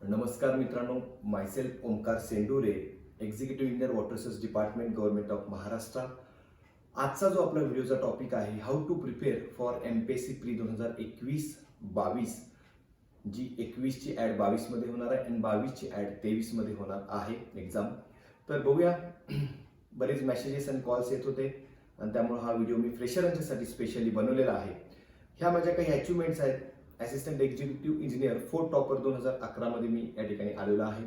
नमस्कार मित्रांनो, myself Omkar Sendure, executive engineer water resource department government of Maharashtra. आजचा जो आपला व्हिडिओचा टॉपिक आहे, how to prepare for MPSC pre 2021-22, जी 21ची ॲड 22मध्ये होणार आहे आणि 22ची ॲड 23मध्ये होणार आहे एक्झाम. तर बघूया, बरेच मेसेजेस आणि कॉल्स येत होते आणि त्यामुळे हा व्हिडिओ मी फ्रेशरांच्यासाठी स्पेशली बनवलेला आहे. ह्या माझ्या काही अचिव्हमेंट्स आहेत. असिस्टंट एक्झिक्युटिव्ह इंजिनियर 4 टॉपर 2011 मध्ये मी या ठिकाणी आलेलो आहे.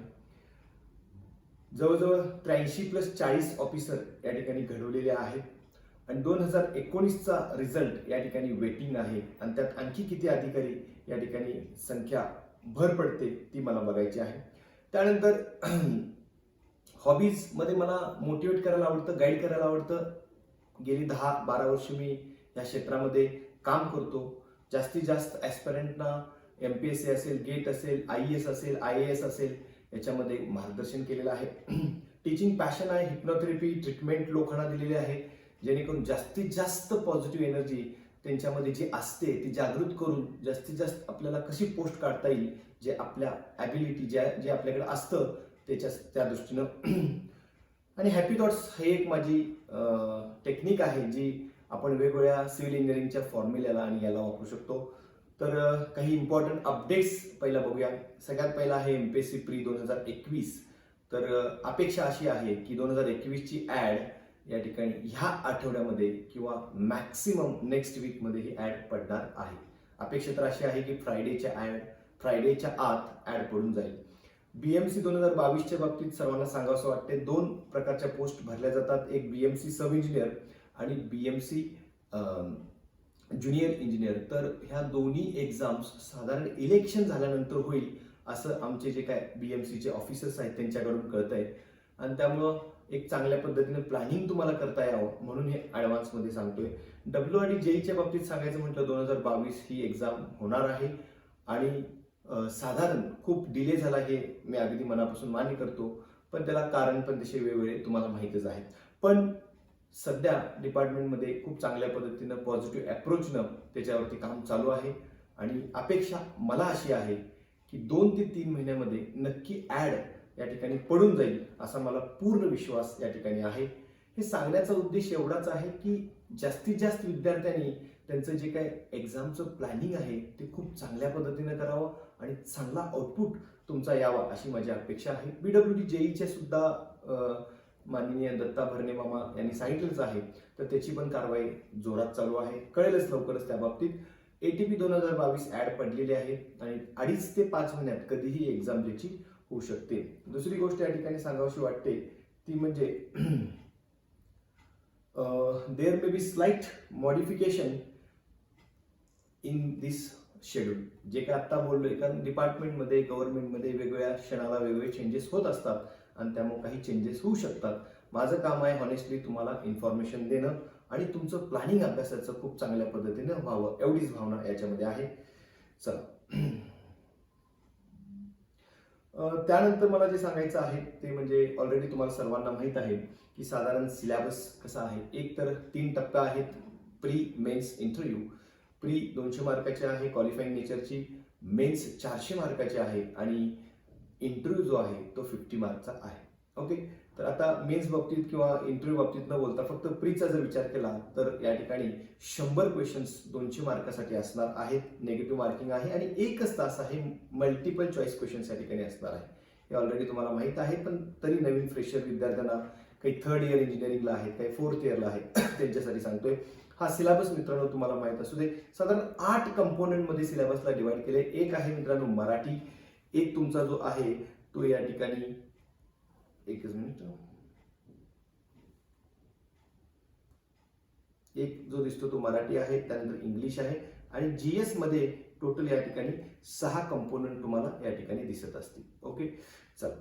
जवळजवळ 83+40 ऑफिसर या ठिकाणी घडवलेले आहेत आणि 2019चा रिझल्ट या ठिकाणी वेटिंग आहे आणि त्यात आणखी किती अधिकारी या ठिकाणी संख्या भर पडते ती मला बघायची आहे. त्यानंतर हॉबीजमध्ये मला मोटिवेट करायला आवडतं, गाईड करायला आवडतं. गेली 10-12 वर्ष मी या क्षेत्रामध्ये काम करतो. जास्तीत जास्त ॲस्पिरंटना एमपीएससी असेल, गेट असेल, IAS असेल, IAS असेल याच्यामध्ये मार्गदर्शन केलेलं आहे. टीचिंग पॅशन आहे. हिप्नोथेरपी ट्रीटमेंट लोकांना दिलेली आहे, जेणेकरून जास्तीत जास्त पॉझिटिव्ह एनर्जी त्यांच्यामध्ये जी असते ती जागृत करून जास्तीत जास्त आपल्याला कशी पोस्ट काढता येईल, जे आपल्या ॲबिलिटी जे आपल्याकडे असतं त्या दृष्टीनं. आणि हॅपी थॉट्स हे एक माझी टेक्निक आहे, जी आपण वेगवेगळ्या सिव्हिल इंजिनिअरिंगच्या फॉर्म्युल्याला आणि याला वापरू शकतो. तर काही इम्पॉर्टंट अपडेट्स पहिला बघूया. सगळ्यात पहिला आहे एमपीएससी प्री 2021. तर अपेक्षा अशी आहे की 2021ची ॲड या ठिकाणी ह्या आठवड्यामध्ये किंवा मॅक्सिमम नेक्स्ट वीकमध्ये ही ॲड पडणार आहे. अपेक्षा तर अशी आहे की फ्रायडेच्या आत ॲड पडून जाईल. BMC 2022च्या बाबतीत सर्वांना सांगावंसं वाटते, 2 प्रकारच्या पोस्ट भरल्या जातात. एक BMC सब इंजिनियर आणि BMC ज्युनियर इंजिनियर. तर ह्या दोन्ही एक्झाम्स साधारण इलेक्शन झाल्यानंतर होईल असं आमचे जे काय BMCचे ऑफिसर्स आहेत त्यांच्याकडून कळतंय आणि त्यामुळं एक चांगल्या पद्धतीने प्लॅनिंग तुम्हाला करता यावं म्हणून हे ॲडव्हान्समध्ये सांगतोय. WRD JEEच्या बाबतीत सांगायचं म्हटलं 2022 ही एक्झाम होणार आहे आणि साधारण खूप डिले झाला हे मी अगदी मनापासून मान्य करतो, पण त्याला कारण पण तसे वेगवेगळे तुम्हाला माहीतच आहेत. पण सध्या डिपार्टमेंटमध्ये खूप चांगल्या पद्धतीनं पॉझिटिव्ह अप्रोचनं त्याच्यावरती काम चालू आहे आणि अपेक्षा मला अशी आहे की 2 ते 3 महिन्यामध्ये नक्की ॲड या ठिकाणी पडून जाईल असा मला पूर्ण विश्वास या ठिकाणी आहे. हे सांगण्याचा उद्देश एवढाच आहे की जास्तीत जास्त विद्यार्थ्यांनी त्यांचं जे काय एक्झामचं प्लॅनिंग आहे ते खूप चांगल्या पद्धतीनं करावं आणि चांगला आउटपुट तुमचा यावा अशी माझी अपेक्षा आहे. BWD JEEच्या सुद्धा माननीय दत्ता भरणे मामा यांनी सांगितलंच आहे, तर त्याची पण कारवाई जोरात चालू आहे. कळेलच लवकरच त्या बाबतीत. ATP 2022 ॲड पडलेली आहे आणि 2.5 ते 5 महिन्यात कधीही एक्झाम त्याची होऊ शकते. दुसरी गोष्ट या ठिकाणी सांगावीशी वाटते ती म्हणजे there may be slight modification in this schedule. जे काय आत्ता बोललोय, कारण डिपार्टमेंटमध्ये गव्हर्नमेंटमध्ये वेगवेगळ्या क्षणाला वेगवेगळे चेंजेस होत असतात आणि त्यामुळे काही चेंजेस होऊ शकतात. माझं काम आहे हॉनेस्टली तुम्हाला इन्फॉर्मेशन देणं आणि तुमचं प्लॅनिंग अभ्यासाचं खूप चांगल्या पद्धतीनं व्हावं एवढीच भावना याच्यामध्ये आहे. चला, त्यानंतर मला जे सांगायचं आहे ते म्हणजे ऑलरेडी तुम्हाला सर्वांना माहीत आहे की साधारण सिलेबस कसा आहे. एक तर 3 टप्पे आहेत. Pre mains interview. प्री 200 मार्काचे आहे क्वालिफाईंग नेचरची, मेन्स 400 मार्काचे आहे आणि इंटरव्ह्यू जो आहे तो 50 मार्कचा आहे. ओके, तर आता मेन्स बाबतीत किंवा इंटरव्ह्यू बाबतीत न बोलता फक्त प्रीचा जर विचार केला तर या ठिकाणी 100 क्वेश्चन्स 200 मार्कासाठी असणार आहेत. निगेटिव्ह मार्किंग आहे आणि 1 तास आहे. मल्टिपल चॉईस क्वेश्चन्स या ठिकाणी असणार आहे. हे ऑलरेडी तुम्हाला माहीत आहे, पण तरी नवीन फ्रेशर विद्यार्थ्यांना, काही 3rd इयर इंजिनिअरिंगला आहेत, काही 4th इयरला आहेत, त्यांच्यासाठी सांगतोय. हा सिलेबस मित्रांनो तुम्हाला माहीत असू दे. साधारण 8 कंपोनंटमध्ये सिलेबसला डिवाइड केले. एक आहे मित्रांनो मराठी. एक तुमचा जो आहे तो या ठिकाणी, एकच मिनिट, एक जो दिसतो तो मराठी आहे, त्यानंतर इंग्लिश आहे आणि GS मध्ये टोटल या ठिकाणी 6 कंपोनंट तुम्हाला या ठिकाणी दिसत असतील. ओके, चला.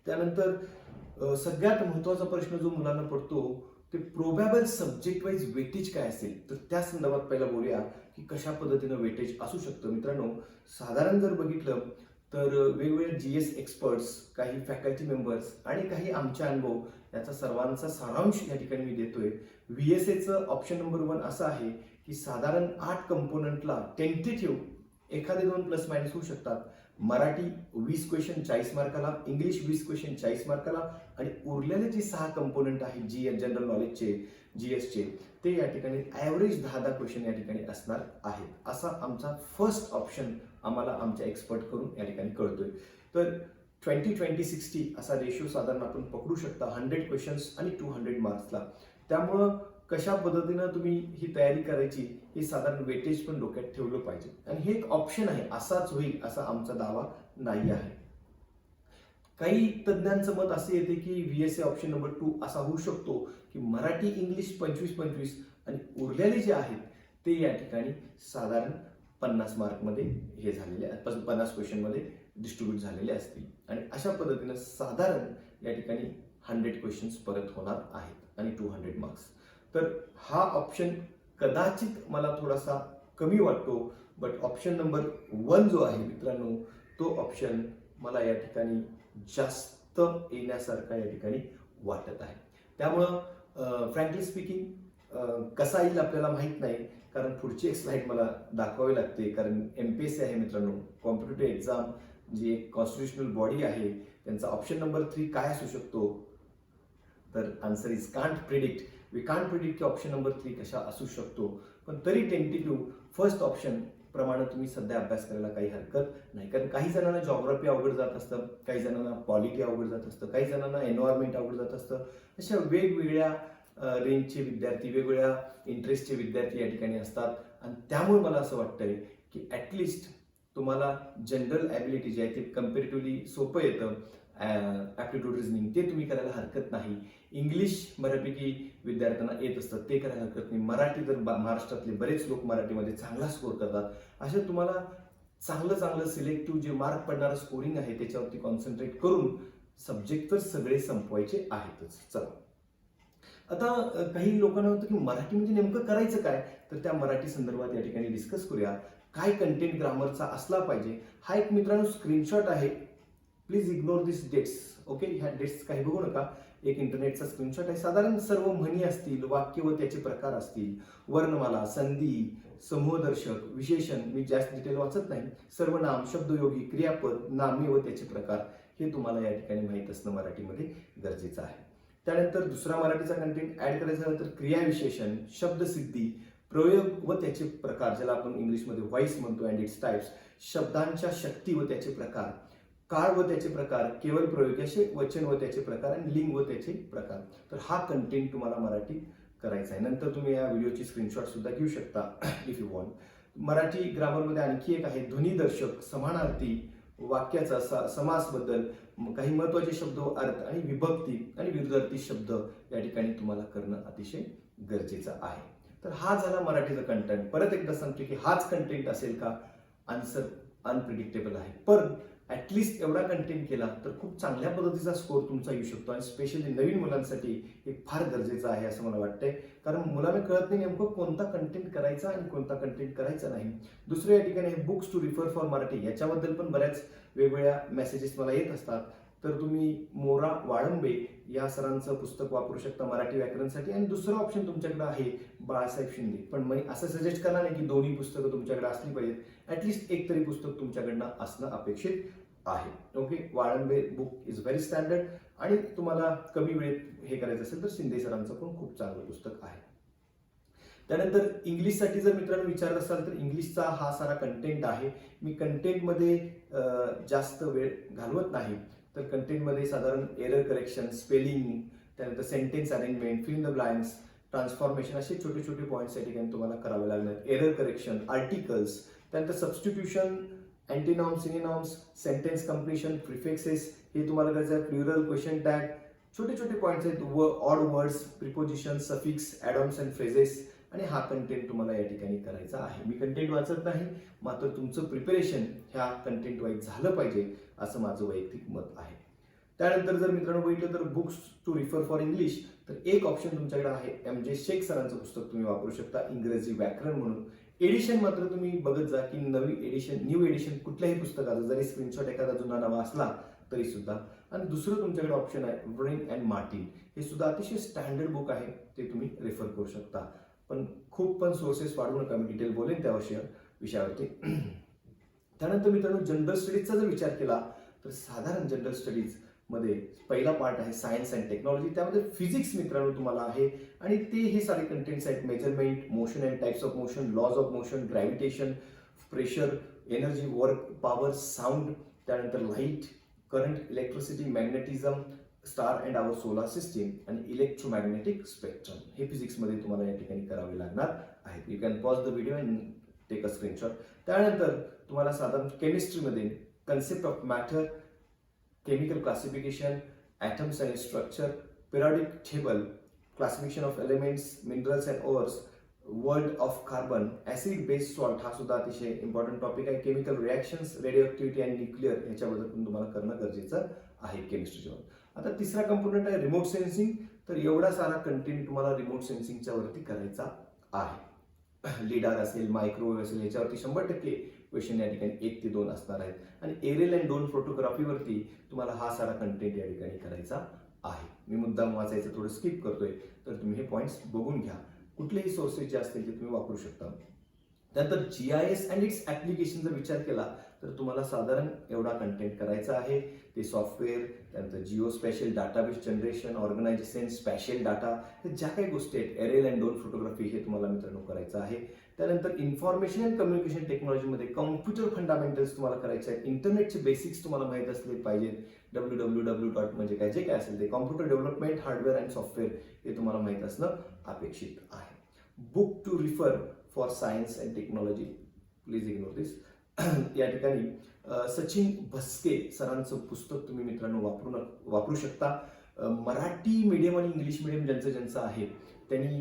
त्यानंतर सगळ्यात महत्त्वाचा प्रश्न जो मुलांना पडतो ते प्रोबॅबल सब्जेक्ट वाईज वेटेज काय असेल, तर त्या संदर्भात पहिला बोलूया की कशा पद्धतीनं वेटेज असू शकतं. मित्रांनो, साधारण जर बघितलं तर वेगवेगळे GS एक्सपर्ट्स, काही फॅकल्टी मेंबर्स आणि काही आमचे अनुभव याचा सर्वांचा सारांश या ठिकाणी मी देतोय. VSAचं ऑप्शन नंबर 1 असं आहे की साधारण 8 कंपोनंटला टेंटेटिव्ह एखादे 2 प्लस मायनस होऊ शकतात. मराठी 20 क्वेश्चन 40 मार्काला, इंग्लिश 20 क्वेश्चन 40 मार्काला आणि उरलेले जे 6 कंपोनंट आहेत जनरल नॉलेजचे, जीएसचे, ते या ठिकाणी ॲव्हरेज 10-10 क्वेश्चन या ठिकाणी असणार आहेत. असा आमचा फर्स्ट ऑप्शन आम्हाला आमच्या एक्सपर्ट करून या ठिकाणी कळतोय. तर 20-20-60 असा रेशो साधारण आपण पकडू शकता 100 क्वेश्चन्स आणि 200 मार्क्सला. त्यामुळं कशा पद्धतीनं तुम्ही ही तयारी करायची हे साधारण वेटेज पण डोक्यात ठेवलं पाहिजे. आणि हे एक ऑप्शन आहे, असाच होईल असा आमचा दावा नाही आहे. काही तज्ज्ञांचं मत असे येते की VSA ऑप्शन नंबर 2 असा होऊ शकतो की मराठी इंग्लिश 25-25 आणि उरलेले जे आहेत ते या ठिकाणी साधारण 50 मार्कमध्ये हे झालेले 50 क्वेश्चनमध्ये डिस्ट्रीब्यूट झालेले असतील. आणि अशा पद्धतीनं साधारण या ठिकाणी 100 क्वेश्चन्स परत होणार आहेत आणि 200 मार्क्स. तर हा ऑप्शन कदाचित मला थोडासा कमी वाटतो, बट ऑप्शन नंबर 1 जो आहे मित्रांनो, तो ऑप्शन मला या ठिकाणी जास्त येण्यासारखा या ठिकाणी वाटत आहे. त्यामुळं फ्रँकली स्पीकिंग कसा येईल आपल्याला माहीत नाही, कारण पुढची एक स्लाईड मला दाखवावी लागते. कारण MPSC आहे मित्रांनो, कॉम्पिटिटिव्ह एक्झाम, जी एक कॉन्स्टिट्युशनल बॉडी आहे, त्यांचा ऑप्शन नंबर 3 काय असू शकतो? तर answer is can't predict. We can't predict की ऑप्शन नंबर 3 कशा असू शकतो. पण तरी टेंटेटिव्ह फर्स्ट ऑप्शन प्रमाणे तुम्ही सध्या अभ्यास करायला काही हरकत नाही. कारण काही जणांना जॉग्राफी अवघड जात असतं, काही जणांना पॉलिटी अवघड जात असतं, काही जणांना एन्व्हायरमेंट अवघड जात असतं. अशा वेगवेगळ्या रेंजचे विद्यार्थी, वेगवेगळ्या इंटरेस्टचे विद्यार्थी या ठिकाणी असतात. आणि त्यामुळे मला असं वाटतंय की ॲटलिस्ट तुम्हाला जनरल ॲबिलिटी जे आहे ते कम्पॅरेटिव्हली सोपं येतं. ॲप्टिट्यूड रिझनिंग ते तुम्ही करायला हरकत नाही. इंग्लिश बऱ्यापैकी विद्यार्थ्यांना येत असतं, ते करायला हरकत नाही. मराठी तर महाराष्ट्रातले बरेच लोक मराठीमध्ये चांगला स्कोर करतात. अशा तुम्हाला चांगलं सिलेक्टिव्ह जे मार्क पडणारं स्कोरिंग आहे त्याच्यावरती कॉन्सन्ट्रेट करून सब्जेक्ट तर सगळे संपवायचे आहेतच. चला, आता काही लोकांना होतं की मराठी म्हणजे नेमकं करायचं काय, तर त्या मराठी संदर्भात या ठिकाणी डिस्कस करूया. काय कंटेंट ग्रामरचा असला पाहिजे. हा एक मित्रांनो स्क्रीनशॉट आहे. Please ignore this dates. Okay, ह्या डेट्स काही बघू नका. एक इंटरनेटचा स्क्रीनशॉट आहे. साधारण सर्व म्हणी असतील, वाक्य व त्याचे प्रकार असतील, वर्णमाला, संधी, समूहदर्शक, विशेषण, मी जास्त डिटेल वाचत नाही, सर्वनाम, शब्दयोगी, क्रियापद, नामे व त्याचे प्रकार हे तुम्हाला या ठिकाणी माहीत असणं मराठीमध्ये गरजेचं आहे. त्यानंतर दुसरा मराठीचा कंटेंट ऍड करायचा झाला तर क्रियाविशेषण, शब्दसिद्धी, प्रयोग व त्याचे प्रकार, ज्याला आपण इंग्लिशमध्ये व्हॉइस म्हणतो अँड इट्स टाइप्स, शब्दांच्या शक्ती व त्याचे प्रकार, काळ व त्याचे प्रकार, केवळ प्रयोग असे वचन व त्याचे प्रकार आणि लिंग व त्याचे प्रकार. तर हा कंटेंट तुम्हाला मराठीत करायचा आहे. नंतर तुम्ही या व्हिडिओची स्क्रीनशॉट सुद्धा घेऊ शकता इफ यू वॉन्ट. मराठी ग्रामरमध्ये आणखी एक आहे ध्वनिदर्शक, समानार्थी, वाक्याचा समासबद्दल, काही महत्वाचे शब्द, अर्थ आणि विभक्ती आणि विरुद्धार्थी शब्द या ठिकाणी तुम्हाला करणं अतिशय गरजेचं आहे. तर हा झाला मराठीचा कंटेंट. परत एकदा सांगतो की हाच कंटेंट असेल का? आन्सर अनप्रिडिक्टेबल आहे. पण ॲटलिस्ट एवढा कंटेंट केला तर खूप चांगल्या पद्धतीचा स्कोर तुमचा येऊ शकतो. आणि स्पेशली नवीन मुलांसाठी हे फार गरजेचं आहे असं मला वाटतंय. कारण मुलांना कळत नाही नेमकं कोणता कंटेंट करायचा आणि कोणता कंटेंट करायचा नाही. दुसरं या ठिकाणी हे books to refer for Marathi, याच्याबद्दल पण बऱ्याच वेगवेगळ्या मेसेजेस मला येत असतात. तर तुम्ही मोरा वाळंबे या सरांचं पुस्तक वापरू शकता मराठी व्याकरणसाठी. आणि दुसरं ऑप्शन तुमच्याकडे आहे बाळासाहेब शिंदे. पण मी असं सजेस्ट करणार नाही की दोन्ही पुस्तकं तुमच्याकडे असली पाहिजेत. ॲटलिस्ट एक तरी पुस्तक तुमच्याकडनं असणं अपेक्षित आहे. Okay, Walambe book is very standard. आणि तुम्हाला कमी वेळेत हे करायचं असेल तर शिंदे सरांचं पण खूप चांगलं पुस्तक आहे. त्यानंतर इंग्लिशसाठी जर मित्रांनो विचारत असाल तर इंग्लिशचा हा सारा कंटेंट आहे. मी कंटेंटमध्ये जास्त वेळ घालवत नाही. तर कंटेंटमध्ये साधारण एरर करेक्शन, स्पेलिंग, त्यानंतर sentence arrangement, fill in the blanks, transformation असे छोटे छोटे पॉईंट्स या ठिकाणी तुम्हाला करावे लागणार. एरर करेक्शन, आर्टिकल्स, त्यानंतर substitution, antonyms, synonyms, sentence completion, prefixes हे तुम्हाला करायचं आहे. प्लुरल, क्वेश्चन टॅग, छोटे छोटे पॉईंट्स आहेत. Odd words, preposition, suffix, idioms and phrases. आणि हा कंटेंट तुम्हाला या ठिकाणी करायचा आहे. मी कंटेंट वाचत नाही, मात्र तुमचं प्रिपरेशन ह्या कंटेंट वाईज झालं पाहिजे असं माझं वैयक्तिक मत आहे. त्यानंतर जर मित्रांनो बघितलं तर books to refer for English, तर एक ऑप्शन तुमच्याकडे आहे MJ शेख सरांचं पुस्तक तुम्ही वापरू शकता, इंग्रजी व्याकरण म्हणून. एडिशन मात्र तुम्ही बघत जा की न्यू एडिशन कुठल्याही पुस्तकाचं जरी स्क्रीनशॉट एखादा जुना नवा असला तरी सुद्धा. आणि दुसरं तुमच्याकडे ऑप्शन आहे व्रेन अँड मार्टिन, हे सुद्धा अतिशय स्टँडर्ड बुक आहे, ते तुम्ही रेफर करू शकता. पण खूप पण सोर्सेस वाढवू नका, मी डिटेल बोलेन त्या विषयावरती. त्यानंतर मित्रांनो जनरल स्टडीजचा जर विचार केला तर साधारण जनरल स्टडीज मध्ये पहिला पार्ट आहे सायन्स अँड टेक्नॉलॉजी, त्यामध्ये फिजिक्स मित्रांनो तुम्हाला आहे आणि ते हे सारे कंटेंट्स आहेत measurement, motion and types of motion, laws of motion, gravitation, pressure, energy, work, power, sound, त्यानंतर light, current, electricity, magnetism, star and our solar system आणि इलेक्ट्रोमॅग्नेटिक स्पेक्ट्रम हे फिजिक्समध्ये तुम्हाला या ठिकाणी करावे लागणार आहेत. You can pause the video and take a screenshot. त्यानंतर तुम्हाला साधारण केमिस्ट्रीमध्ये concept of matter, chemical classification, atoms and structure, periodic table, classification of elements, minerals and ores, world of carbon, acid base salt हा सुद्धा अतिशय important topic आहे. Chemical reactions, radioactivity and nuclear ह्याच्याबद्दल पण तुम्हाला करणं गरजेचं आहे केमिस्ट्रीच्या. आता तिसरा कंपोनंट आहे रिमोट सेन्सिंग. तर एवढा सारा कंटेंट तुम्हाला रिमोट सेन्सिंगच्या वरती करायचा आहे. लिडार असेल, मायक्रोवेव्ह असेल, ह्याच्यावरती 100% क्वेश्चन या ठिकाणी 1 ते 2 असणार आहेत आणि एरियल अँड ड्रोन फोटोग्राफीवरती तुम्हाला हा सारा कंटेंट या ठिकाणी करायचा आहे. मी मुद्दाम वाचायचं थोडं स्किप करतोय, तर तुम्ही हे पॉईंट्स बघून घ्या. कुठलेही सोर्सेस जे असतील ते तुम्ही वापरू शकता. त्यानंतर GIS अँड इट्स ॲप्लिकेशनचा विचार केला तर तुम्हाला साधारण एवढा कंटेंट करायचा आहे. ते सॉफ्टवेअर, त्यानंतर geospatial database generation, organisation, spatial data, हे ज्या काही गोष्टी आहेत एरियल अँड ड्रोन फोटोग्राफी हे तुम्हाला मित्रांनो करायचं आहे. त्यानंतर इन्फॉर्मेशन अँड कम्युनिकेशन टेक्नॉलॉजीमध्ये कम्प्युटर फंडामेंटल्स तुम्हाला करायचे आहेत. इंटरनेटचे बेसिक्स तुम्हाला माहीत असले पाहिजेत. www. म्हणजे काय जे काय असेल ते computer development, hardware and software हे तुम्हाला माहीत असणं अपेक्षित आहे. Book to refer for science and technology, please ignore this. या ठिकाणी सचिन भस्के सरांचं पुस्तक तुम्ही मित्रांनो वापरू शकता. मराठी मीडियम आणि इंग्लिश मीडियम ज्यांचं आहे त्यांनी,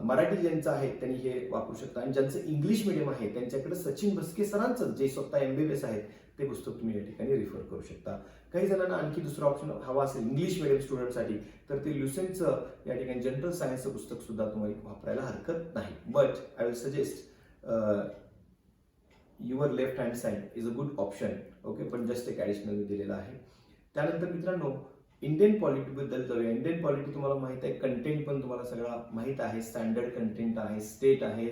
मराठी ज्यांचं आहे त्यांनी हे वापरू शकता आणि ज्यांचं इंग्लिश मीडियम आहे त्यांच्याकडे सचिन भस्के सरांचं जे स्वतः MBBS आहेत ते पुस्तक तुम्ही या ठिकाणी रिफर करू शकता. काही जणांना आणखी दुसरा ऑप्शन हवा असेल इंग्लिश मीडियम स्टुडंटसाठी तर ते ल्युसेंटचं या ठिकाणी जनरल सायन्सचं पुस्तक सुद्धा तुम्हाला वापरायला हरकत नाही. But I will suggest your left hand side is a good option. Okay, पण जस्ट एक ॲडिशनल मी दिलेला आहे. त्यानंतर मित्रांनो इंडियन पॉलिटीबद्दल जाऊया. इंडियन पॉलिटी तुम्हाला माहित आहे, कंटेंट पण तुम्हाला सगळा माहीत आहे. स्टँडर्ड कंटेंट आहे, स्टेट आहे,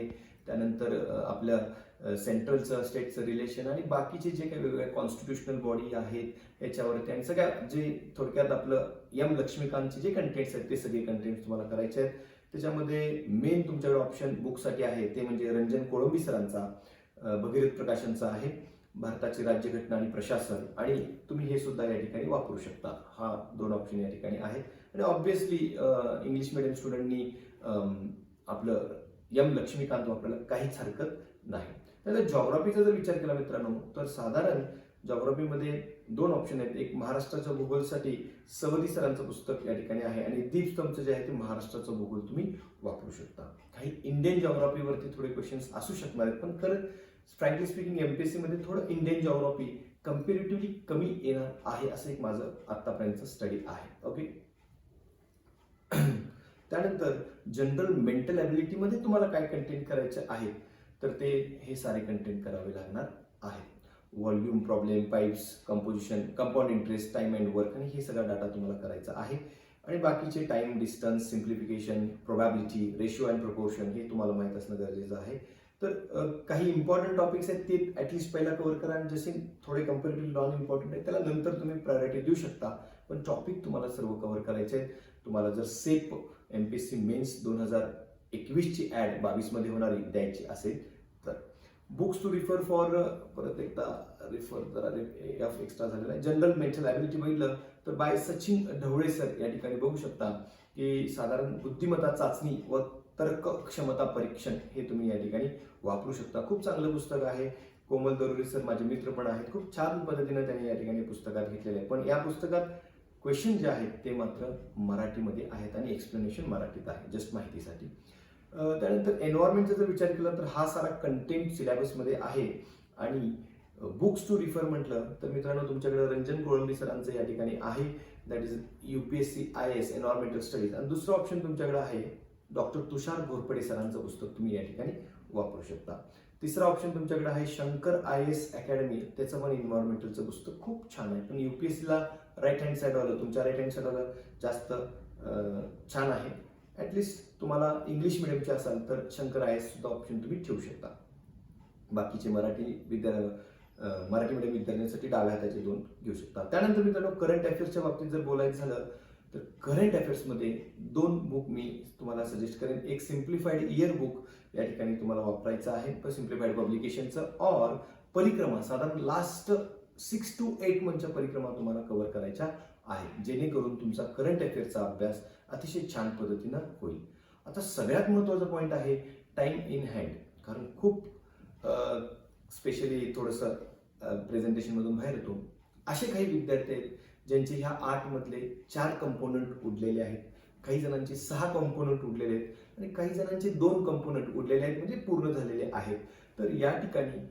त्यानंतर आपल्या सेंट्रलचं स्टेटचं रिलेशन आणि बाकीचे जे काही वेगवेगळ्या कॉन्स्टिट्युशनल बॉडी आहेत याच्यावरती आणि सगळ्या जे थोडक्यात आपलं लक्ष्मीकांतचे जे कंटेंट्स आहेत ते सगळे कंटेंट्स तुम्हाला करायचे आहेत. त्याच्यामध्ये मेन तुमच्याकडे ऑप्शन बुकसाठी आहे ते म्हणजे रंजन कोळंबी सरांचा भगीरथ प्रकाशनचा आहे, भारताची राज्यघटना आणि प्रशासन, आणि तुम्ही हे सुद्धा या ठिकाणी वापरू शकता. हा 2 ऑप्शन या ठिकाणी आहेत. आणि ऑब्व्हियसली इंग्लिश मिडियम स्टुडंटनी आपलं लक्ष्मीकांत वापरायला काहीच हरकत नाही. त्यानंतर जॉग्राफीचा जर विचार केला मित्रांनो तर साधारण जॉग्राफीमध्ये 2 ऑप्शन आहेत. एक महाराष्ट्राच्या भूगोलसाठी सवदी सरांचं पुस्तक या ठिकाणी आहे आणि दीपस्तंभचं जे आहे ते महाराष्ट्राचं भूगोल तुम्ही वापरू शकता. काही इंडियन जॉग्राफीवरती थोडे क्वेश्चन्स असू शकणार आहेत, पण खरं फ्रँकली स्पीकिंग MPSC मध्ये थोडं इंडियन जॉग्राफी कम्पॅरेटिव्हली कमी येणार आहे असं एक माझं आतापर्यंतचं स्टडी आहे. ओके. त्यानंतर जनरल मेंटल ॲबिलिटीमध्ये तुम्हाला काय कंटेंट करायचे आहे तर ते हे सारे कंटेंट करावे लागणार आहे. Volume, problem, pipes, composition, compound interest, time and work आणि हे सगळा डाटा तुम्हाला करायचा आहे. आणि बाकीचे time, distance, simplification, probability, ratio and proportion हे तुम्हाला माहीत असणं गरजेचं आहे. तर काही इम्पॉर्टंट टॉपिक्स आहेत ते ॲटलिस्ट पहिला कव्हर करा आणि जसे थोडे कम्पॅरेटिव्हली नॉन इम्पॉर्टंट आहेत त्याला नंतर तुम्ही प्रायोरिटी देऊ शकता, पण टॉपिक तुम्हाला सर्व कव्हर करायचे आहेत. तुम्हाला जर सेप MPSC मेन्स 2021ची ॲड 22 मध्ये होणारी द्यायची असेल तर बुक्स टू रिफर फॉर, परत एकदा रिफर जरा एफ एक्स्ट्रा झालेला आहे. जनरल मेंटल ॲबिलिटी बघितलं तर बाय सचिन ढवळे सर या ठिकाणी बघू शकता की साधारण बुद्धिमत्ता चाचणी व तर्क क्षमता परीक्षण हे तुम्ही या ठिकाणी वापरू शकता. खूप चांगलं पुस्तक आहे. कोमल दरोरे सर माझे मित्र पण आहेत, खूप छान पद्धतीने त्यांनी या ठिकाणी पुस्तकात घेतलेले आहे. पण या पुस्तकात क्वेश्चन जे आहेत ते मात्र मराठीमध्ये आहेत आणि एक्सप्लेनेशन मराठीत आहे, जस्ट माहितीसाठी. त्यानंतर एन्व्हायरमेंटचा जर विचार केला तर हा सारा कंटेंट सिलेबसमध्ये आहे. आणि बुक्स टू रिफर म्हटलं तर मित्रांनो तुमच्याकडे रंजन कोळंबी सरांचं या ठिकाणी आहे, that is UPSC IAS environmental studies. आणि दुसरं ऑप्शन तुमच्याकडे आहे डॉक्टर तुषार घोरपडे सरांचं पुस्तक तुम्ही या ठिकाणी वापरू शकता. तिसरा ऑप्शन तुमच्याकडे आहे शंकर IAS अकॅडमी, त्याचं पण एन्व्हायरमेंटलचं पुस्तक खूप छान आहे. पण UPSCला राईट हँड साईडवालं, तुमच्या राईट हँड साईडवालं जास्त छान आहे. ॲटलिस्ट तुम्हाला इंग्लिश मिडियमचे असाल तर शंकर IAS सुद्धा ऑप्शन तुम्ही ठेवू शकता. बाकीचे मराठी मराठी मीडियम विद्यार्थ्यांसाठी डाव्या हाताचे 2 घेऊ शकता. त्यानंतर मित्रांनो करंट अफेअर्सच्या बाबतीत जर बोलायचं झालं तर करंट अफेअर्समध्ये 2 बुक मी तुम्हाला सजेस्ट करेन. एक सिम्प्लिफाईड इयर बुक या ठिकाणी तुम्हाला वापरायचं आहे सिम्प्लिफाईड पब्लिकेशनचं, और परिक्रमा साधारण लास्ट 6 to 8 मंथच्या परिक्रमा तुम्हाला कव्हर करायच्या आहेत, जेणेकरून तुमचा करंट अफेअर्सचा अभ्यास अतिशय छान पद्धतीनं होईल. आता सगळ्यात महत्त्वाचा पॉईंट आहे टाइम इन हँड, कारण खूप स्पेशली थोडंसं प्रेझेंटेशनमधून बाहेर येतो. असे काही विद्यार्थी आहेत ज्यांचे ह्या 8 मधले 4 कंपोनंट उरलेले आहेत, काही जणांचे 6 कंपोनंट उरलेले आहेत आणि काही जणांचे 2 कंपोनंट उरलेले आहेत, म्हणजे पूर्ण झालेले आहेत. तर या ठिकाणी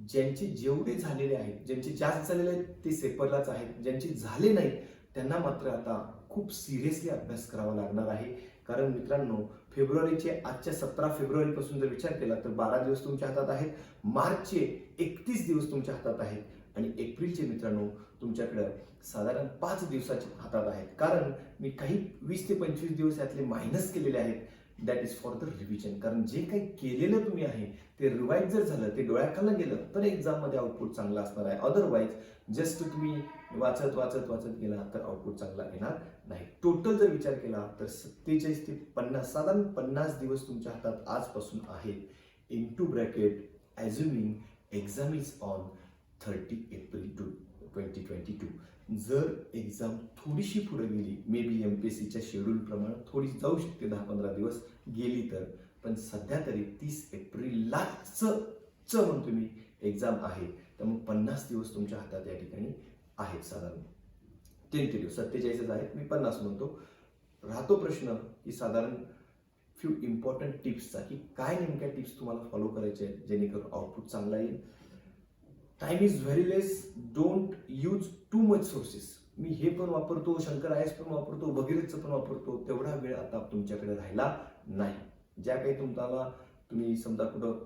ज्यांचे जेवढे झालेले आहेत, ज्यांचे जास्त झालेले आहेत ते सेपरलाच आहेत, ज्यांचे झाले नाहीत त्यांना मात्र आता खूप सिरियसली अभ्यास करावा लागणार आहे. कारण मित्रांनो फेब्रुवारीचे आजच्या 17 फेब्रुवारीपासून जर विचार केला तर 12 दिवस तुमच्या हातात आहेत, मार्चचे 31 दिवस तुमच्या हातात आहेत आणि एप्रिलचे मित्रांनो तुमच्याकडे साधारण 5 दिवसाचे हातात आहेत. कारण मी काही 20 ते 25 दिवस यातले मायनस केलेले आहेत. That is for the revision. कारण जे काही केलेलं तुम्ही आहे ते रिवाईज जर झालं, ते डोळ्याखालनं गेलं तर एक्झाममध्ये आउटपुट चांगला असणार आहे. अदरवाईज जस्ट तुम्ही वाचत वाचत वाचत गेला तर आउटपुट चांगला येणार नाही. टोटल जर विचार केला तर 47 ते 50 साधारण 50 दिवस तुमच्या हातात आजपासून आहेत. In two bracket assuming exam is on 30 April 2022. जर एक्झाम थोडीशी पुढे गेली, मे बी MPSCच्या शेड्यूल प्रमाणे थोडी जाऊ शकते, 10-15 दिवस गेली तर, पण सध्या तरी 30 एप्रिललाच म्हणतो मी एक्झाम आहे. त्यामुळे 50 दिवस तुमच्या हातात या ठिकाणी आहेत. साधारण 30 दिवस 47 आहेत, मी 50 म्हणतो. राहतो प्रश्न की साधारण फ्यू इम्पॉर्टंट टिप्सचा, की काय नेमक्या टिप्स तुम्हाला फॉलो करायचे आहेत जेणेकरून आउटपुट चांगला येईल. Time is very less, don't use too much sources. मी हे पण वापरतो, शंकर IAS पण वापरतो, भगीरथचं पण वापरतो, तेवढा वेळ आता तुमच्याकडे राहिला नाही. ज्या काही तुम्ही समजा कुठं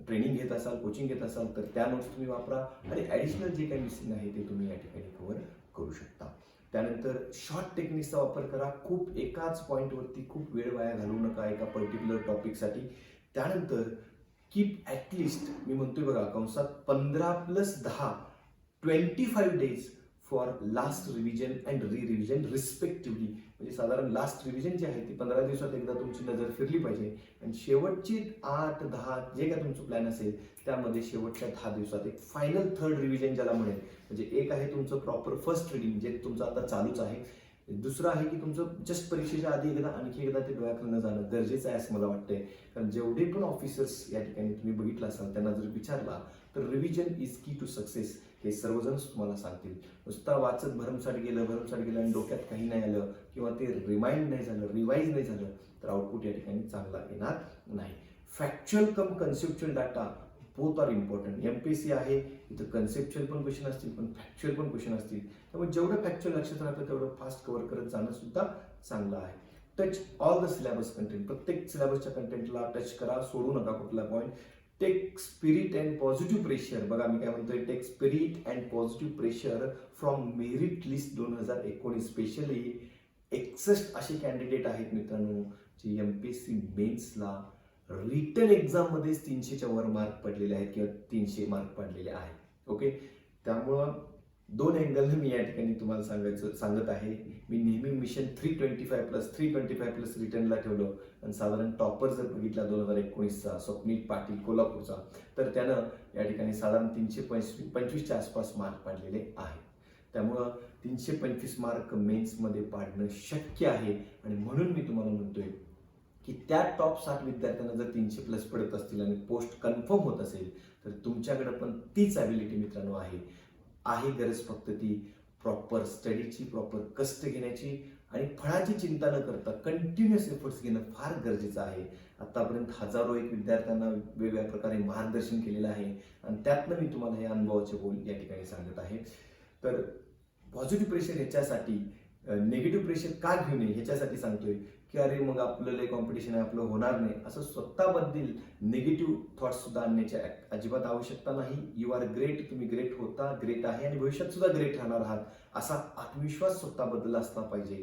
ट्रेनिंग घेत असाल, कोचिंग घेत असाल तर त्या नोट्स तुम्ही वापरा आणि ॲडिशनल जे काही मिसिंग आहे ते तुम्ही या ठिकाणी कव्हर करू शकता. त्यानंतर शॉर्ट टेक्निक्सचा वापर करा. खूप एकाच पॉईंटवरती खूप वेळ वाया घालवू नका एका पर्टिक्युलर टॉपिकसाठी. त्यानंतर कीप ॲटलिस्ट, मी म्हणतोय बघा कंसात 15+10 25 days for last revision and revision respectively. म्हणजे साधारण लास्ट रिव्हिजन जे आहे ते 15 दिवसात एकदा तुमची नजर फिरली पाहिजे आणि शेवटची 8-10 जे काय तुमचं प्लॅन असेल त्यामध्ये शेवटच्या 10 दिवसात एक फायनल थर्ड रिव्हिजन ज्याला म्हणेल. म्हणजे एक आहे तुमचं प्रॉपर फर्स्ट रिडिंग जे तुमचं आता चालूच आहे, दुसरं आहे की तुमचं जस्ट परीक्षेच्या आधी आणखी एकदा ते डोळ्याखालनं जाणं गरजेचं आहे असं मला वाटतंय. कारण जेवढे पण ऑफिसर्स या ठिकाणी तुम्ही बघितलं असाल त्यांना जर विचारला तर रिव्हिजन इज की टू सक्सेस हे सर्वजण तुम्हाला सांगतील. नुसता वाचत भरमसाठ गेलं आणि डोक्यात काही नाही आलं किंवा ते रिमाइंड नाही झालं, रिवाईज नाही झालं तर आउटपुट या ठिकाणी चांगला येणार नाही. Factual cum conceptual data both are important. MPSC आहे इथं कन्सेप्च्युअल पण क्वेश्चन असतील पण फॅक्च्युअल पण क्वेश्चन असतील, त्यामुळे जेवढं फॅक्च्युअल लक्षात राहतं तेवढं फास्ट कव्हर करत जाणं सुद्धा चांगलं आहे. Touch all the syllabus content, प्रत्येक सिलेबसच्या कंटेंटला टच करा, सोडू नका कुठला point. Take spirit and positive pressure, बघा मी काय म्हणतोय, take spirit and positive pressure from merit list 2019. Specially 61 असे कॅन्डिडेट आहेत मित्रांनो जे MPSC मेन्सला रिटन एक्झाम मध्येच 300च्या वर मार्क पडलेले आहेत किंवा 300 मार्क पडलेले आहेत. ओके, त्यामुळं 2 अँगलनं मी या ठिकाणी तुम्हाला सांगत आहे. मी नेहमी मिशन 325+325+ रिटर्नला ठेवलं आणि साधारण टॉपर जर बघितला 2019चा स्वप्नील पाटील कोल्हापूरचा तर त्यानं या ठिकाणी साधारण 325च्या आसपास मार्क पाडलेले आहेत. त्यामुळं 325 मार्क मेन्समध्ये पाडणं शक्य आहे आणि म्हणून मी तुम्हाला म्हणतोय की त्या टॉप 60 विद्यार्थ्यांना जर 300+ पडत असतील आणि पोस्ट कन्फर्म होत असेल तर तुमच्याकडे पण तीच ॲबिलिटी मित्रांनो आहे गरज फक्त ती प्रॉपर स्टडीची, प्रॉपर कष्ट घेण्याची आणि फळाची चिंता न करता कंटिन्युअस एफर्ट्स घेणं फार गरजेचं आहे. आतापर्यंत हजारो एक विद्यार्थ्यांना वेगवेगळ्या प्रकारे मार्गदर्शन केलेलं आहे आणि त्यातनं मी तुम्हाला हे अनुभवाचे बोल या ठिकाणी सांगत आहे. तर पॉझिटिव्ह प्रेशर ह्याच्यासाठी, निगेटिव्ह प्रेशर का घेऊ नये ह्याच्यासाठी सांगतोय की अरे मग आपलं कॉम्पिटिशन आहे, आपलं होणार नाही, असं स्वतःबद्दल निगेटिव्ह थॉट्स सुद्धा आणण्याची अजिबात आवश्यकता नाही. यू आर ग्रेट, तुम्ही ग्रेट होता, ग्रेट आहे आणि भविष्यात सुद्धा ग्रेट राहणार आहात असा आत्मविश्वास स्वतःबद्दल असला पाहिजे.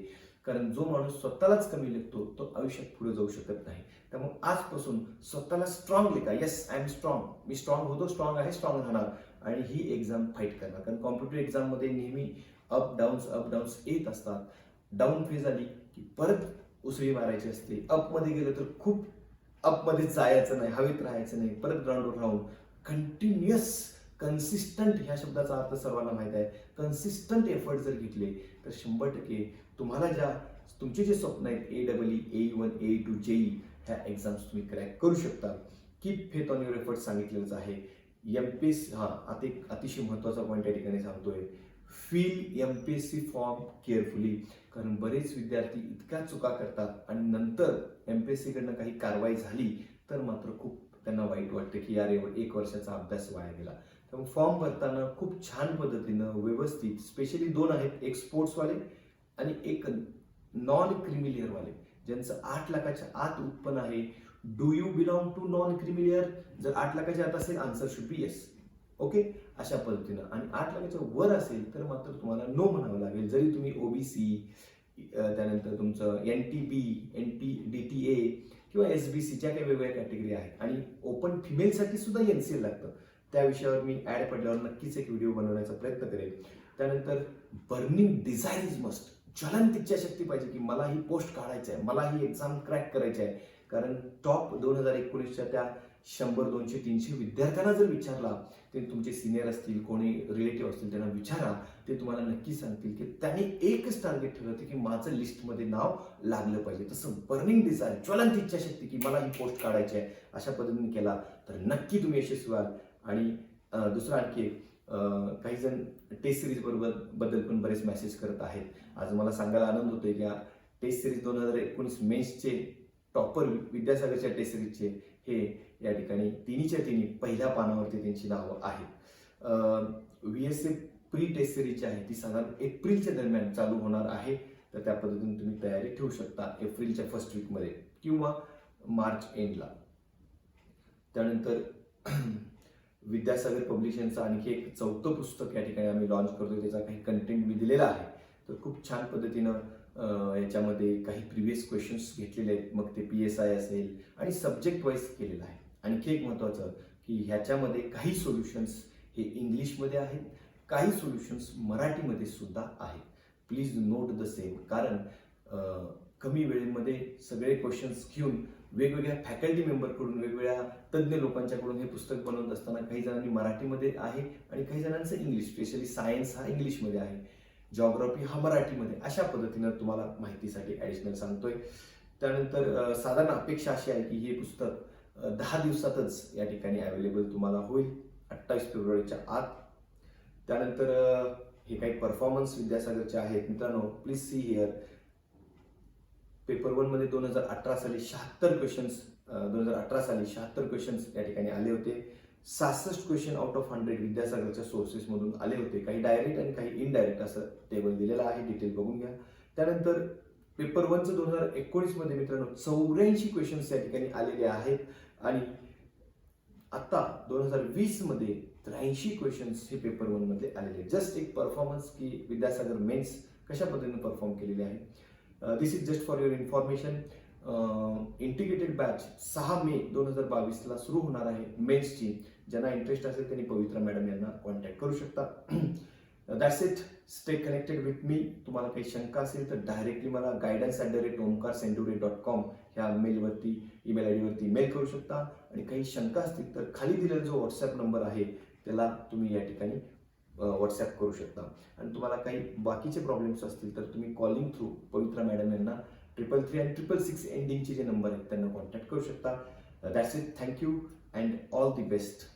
कारण जो माणूस स्वतःलाच कमी लेखतो तो आयुष्यात पुढे जाऊ शकत नाही. त्यामुळे आजपासून स्वतःला स्ट्रॉंग लेखा. येस, आय एम स्ट्रॉंग, मी स्ट्रॉंग होतो, स्ट्रॉंग आहे, स्ट्रॉंग राहणार आणि ही एक्झाम फाईट करणार. कारण कॉम्पिटेटिव्ह एक्झाममध्ये नेहमी अप डाऊन्स येत असतात. डाऊन फेज आली की परत उसळी मारायची असते. अपमध्ये गेलं तर खूप अपमध्ये जायचं नाही, हवेत राहायचं नाही, परत ग्राउंडवर राहून कंटिन्युअस कन्सिस्टंट ह्या शब्दाचा अर्थ सर्वांना माहीत आहे. कन्सिस्टंट एफर्ट जर घेतले तर 100% तुम्हाला तुमचे जे स्वप्न आहेत AEE, AE1, AE2, JEE ह्या एक्झाम्स तुम्ही क्रॅक करू शकता. Keep faith on your effort सांगितलेलंच आहे. MPSC आता एक अतिशय महत्त्वाचा पॉईंट या ठिकाणी सांगतोय. Feel MPSC form carefully. कारण बरेच विद्यार्थी इतक्या चुका करतात आणि नंतर MPSC कडनं काही कारवाई झाली तर मात्र खूप त्यांना वाईट वाटतं की यार एक वर्षाचा अभ्यास वाया गेला. त्यामुळे फॉर्म भरताना खूप छान पद्धतीनं व्यवस्थित, स्पेशली 2 आहेत, एक स्पोर्ट्सवाले आणि एक नॉन क्रिमिलियरवाले, ज्यांचं 8 लाखाच्या आत उत्पन्न आहे. Do you belong to non creamy layer? जर 8 लाखाच्या आत असेल answer should be yes. Okay, अशा पद्धतीनं. आणि 8 लाखाच्या वर असेल तर मात्र तुम्हाला नो म्हणावं लागेल. जरी तुम्ही OBC, त्यानंतर तुमचं NTB, DTA किंवा SBC ज्या काही वेगवेगळ्या कॅटेगरी आहेत, आणि ओपन फिमेलसाठी सुद्धा NCL लागतं. त्या विषयावर मी ॲड पडल्यावर नक्कीच एक व्हिडिओ बनवण्याचा प्रयत्न करेन. त्यानंतर बर्निंग डिझायर इज मस्ट. ज्वलंत इच्छाशक्ती पाहिजे की मला ही पोस्ट काढायची आहे, मला ही एक्झाम क्रॅक करायची आहे. कारण टॉप 2019च्या त्या 100, 200, 300 विद्यार्थ्यांना जर विचारला, ते तुमचे सिनियर असतील, कोणी रिलेटिव्ह असतील, त्यांना विचारा, ते तुम्हाला नक्की सांगतील की त्यांनी एकच टार्गेट ठेवलं होतं की माझं लिस्टमध्ये नाव लागलं पाहिजे. तसं बर्निंग डिझायर, ज्वलंत इच्छाशक्ती की मला ही पोस्ट काढायची आहे, अशा पद्धतीने केला तर नक्की तुम्ही यशस्वी व्हाल. आणि दुसरं आणखी काही जण टेस्ट सिरीज बद्दल पण बरेच मेसेज करत आहेत. आज मला सांगायला आनंद होतोय की टेस्ट सिरीज 2019 मेन्सचे टॉपर विद्यासागरच्या टेस्ट सिरीजचे हे या ठिकाणी तिन्ही पहिल्या पानावरती त्यांची नावं आहेत. VSA प्री टेस्ट सिरीज जी आहे ती साधारण एप्रिलच्या दरम्यान चालू होणार आहे. तर त्या पद्धतीने तुम्ही तयारी ठेवू शकता एप्रिलच्या फर्स्ट वीकमध्ये किंवा मार्च एंडला. त्यानंतर विद्यासागर पब्लिशनचं आणखी एक 4थं पुस्तक या ठिकाणी आम्ही लॉन्च करतोय. त्याचा काही कंटेंट मी दिलेला आहे. तर खूप छान पद्धतीनं याच्यामध्ये काही प्रिव्हियस क्वेश्चन्स घेतलेले आहेत. मग ते PSI असेल आणि सब्जेक्ट वाईज केलेलं आहे. आणखी एक महत्त्वाचं की ह्याच्यामध्ये काही सोल्युशन्स हे इंग्लिशमध्ये आहेत, काही सोल्युशन्स मराठीमध्ये सुद्धा आहेत. Please note the same. कारण कमी वेळेमध्ये सगळे क्वेश्चन्स घेऊन वेगवेगळ्या फॅकल्टी मेंबरकडून, वेगवेगळ्या तज्ज्ञ लोकांच्याकडून हे पुस्तक बनवत असताना काही जणांनी मराठीमध्ये आहे आणि काही जणांचं इंग्लिश, स्पेशली सायन्स हा इंग्लिशमध्ये आहे, जॉग्राफी हा मराठीमध्ये, अशा पद्धतीनं तुम्हाला माहितीसाठी ॲडिशनल सांगतोय. त्यानंतर साधारण अपेक्षा अशी आहे की हे पुस्तक 10 दिवसातच या ठिकाणी अवेलेबल तुम्हाला होईल, 28 फेब्रुवारीच्या आत. त्यानंतर हे काही परफॉर्मन्स विद्यासागरचे आहेत मित्रांनो. Please see here. पेपर 1 मध्ये 2018 साली 76 क्वेश्चन्स 2018 साली 76 क्वेश्चन्स या ठिकाणी आले होते. 66 क्वेश्चन आउट ऑफ 100 विद्यासागरच्या सोर्सेसमधून आले होते. काही डायरेक्ट आणि काही इनडायरेक्ट असं टेबल दिलेलं आहे, डिटेल बघून घ्या. त्यानंतर पेपर 1चं 2019 मध्ये मित्रांनो 84 क्वेश्चन्स या ठिकाणी आलेले आहेत आणि आता 2020 मध्ये 83 क्वेश्चन्स हे पेपर 1 मध्ये आलेले आहेत. जस्ट एक परफॉर्मन्स की विद्यासागर मेन्स कशा पद्धतीने परफॉर्म केलेले आहे. This is just for your information. Integrated batch 6 May 2022ला सुरू होणार आहे मेन्सची. ज्यांना इंटरेस्ट असेल त्यांनी पवित्रा मॅडम यांना कॉन्टॅक्ट करू शकता. That's it. Stay connected with me. तुम्हाला काही शंका असेल तर डायरेक्टली मला guidance@omkarsendure.com ह्या मेलवरती, ईमेल ID वरती मेल करू शकता. आणि काही शंका असतील तर खाली दिलेला जो व्हॉट्सॲप नंबर आहे त्याला तुम्ही या ठिकाणी व्हॉट्सॲप करू शकता. आणि तुम्हाला काही बाकीचे प्रॉब्लेम्स असतील तर तुम्ही कॉलिंग थ्रू पवित्रा मॅडम यांना 333 आणि 666 एंडिंगचे जे नंबर आहेत त्यांना कॉन्टॅक्ट करू शकता. That's it. Thank you and all the best.